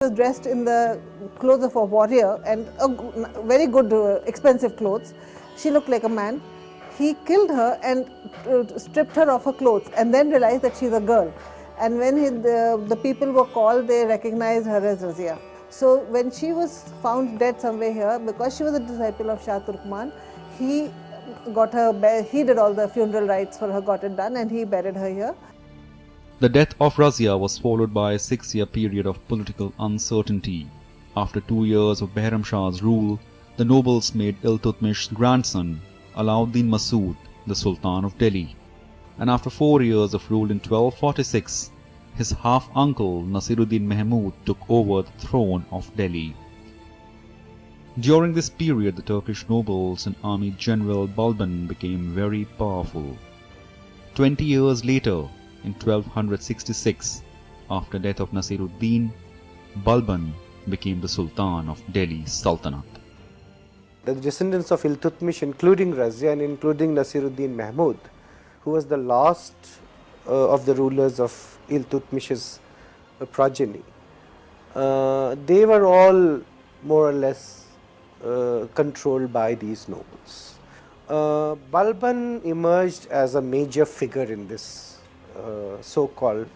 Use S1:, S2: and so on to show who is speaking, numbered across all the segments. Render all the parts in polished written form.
S1: was dressed in the clothes of a warrior and very good, expensive clothes. She looked like a man. He killed her and stripped her of her clothes and then realized that she's a girl. And when the people were called, they recognized her as Razia. So when she was found dead somewhere here, because she was a disciple of Shah Turkman, he got her, he did all the funeral rites for her, got it done, and he buried her here.
S2: The death of Razia was followed by a 6-year period of political uncertainty. After 2 years of Behram Shah's rule, the nobles made Iltutmish's grandson, Alauddin Masood, the Sultan of Delhi. And after 4 years of rule in 1246, his half-uncle Nasiruddin Mahmud took over the throne of Delhi. During this period, the Turkish nobles and army general Balban became very powerful. 20 years later, in 1266, after death of Nasiruddin, Balban became the Sultan of Delhi Sultanate.
S3: The descendants of Iltutmish, including Razia and including Nasiruddin Mahmud, who was the last of the rulers of Iltutmish's progeny, they were all more or less controlled by these nobles. Balban emerged as a major figure in this so-called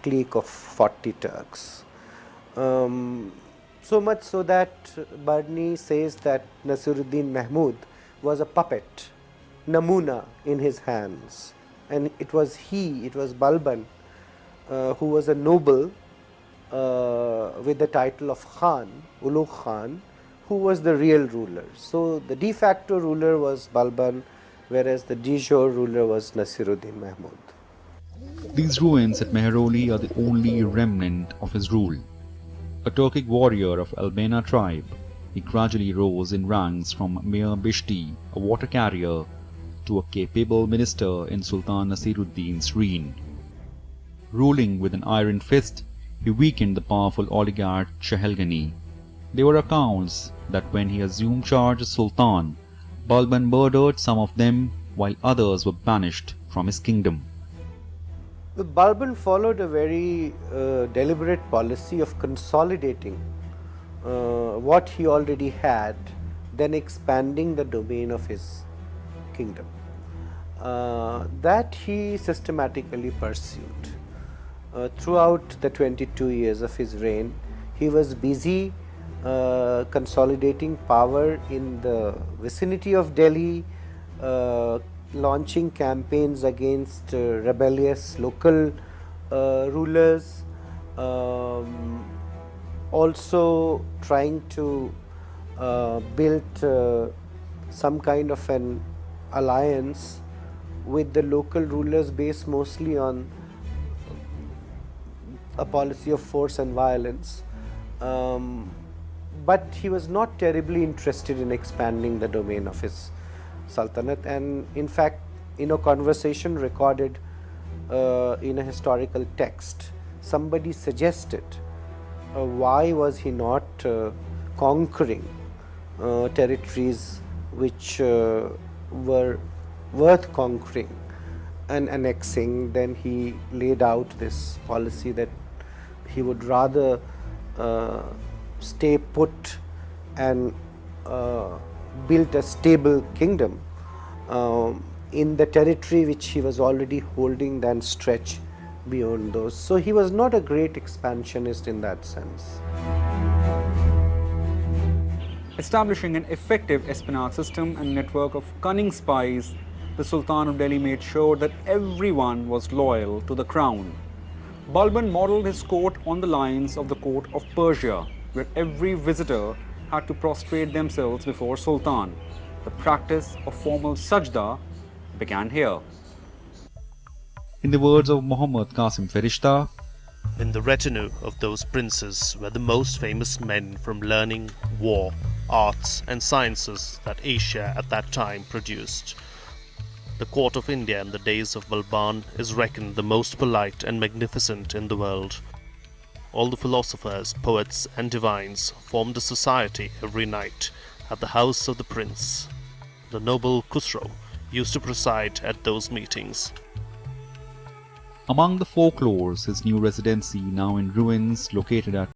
S3: clique of 40 Turks. So much so that Barni says that Nasiruddin Mahmud was a puppet, namuna, in his hands, and it was Balban, who was a noble with the title of Khan, Ulu Khan, who was the real ruler. So the de facto ruler was Balban, whereas the de jure ruler was Nasiruddin Mahmud.
S2: These ruins at Mehroli are the only remnant of his rule. A Turkic warrior of Albana tribe, he gradually rose in ranks from mere Bishti, a water carrier, to a capable minister in Sultan Nasiruddin's reign. Ruling with an iron fist, he weakened the powerful oligarch Chehelgani. There were accounts that when he assumed charge as Sultan, Balban murdered some of them while others were banished from his kingdom.
S3: Balban followed a very deliberate policy of consolidating what he already had, then expanding the domain of his kingdom. That he systematically pursued. Throughout the 22 years of his reign, he was busy consolidating power in the vicinity of Delhi, launching campaigns against rebellious local rulers, also trying to build some kind of an alliance with the local rulers based mostly on a policy of force and violence. But he was not terribly interested in expanding the domain of his sultanate, and in fact, in a conversation recorded in a historical text, somebody suggested why was he not conquering territories which were worth conquering and annexing. Then he laid out this policy that he would rather stay put and build a stable kingdom in the territory which he was already holding than stretch beyond those. So he was not a great expansionist in that sense.
S4: Establishing an effective espionage system and network of cunning spies, the Sultan of Delhi made sure that everyone was loyal to the crown. Balban modeled his court on the lines of the court of Persia, where every visitor had to prostrate themselves before Sultan. The practice of formal sajda began here.
S2: In the words of Muhammad Qasim Ferishta,
S5: in the retinue of those princes were the most famous men from learning, war, arts and sciences that Asia at that time produced. The court of India in the days of Balban is reckoned the most polite and magnificent in the world. All the philosophers, poets and divines formed a society every night at the house of the prince. The noble Khusro used to preside at those meetings.
S2: Among the folklores, his new residency, now in ruins, located at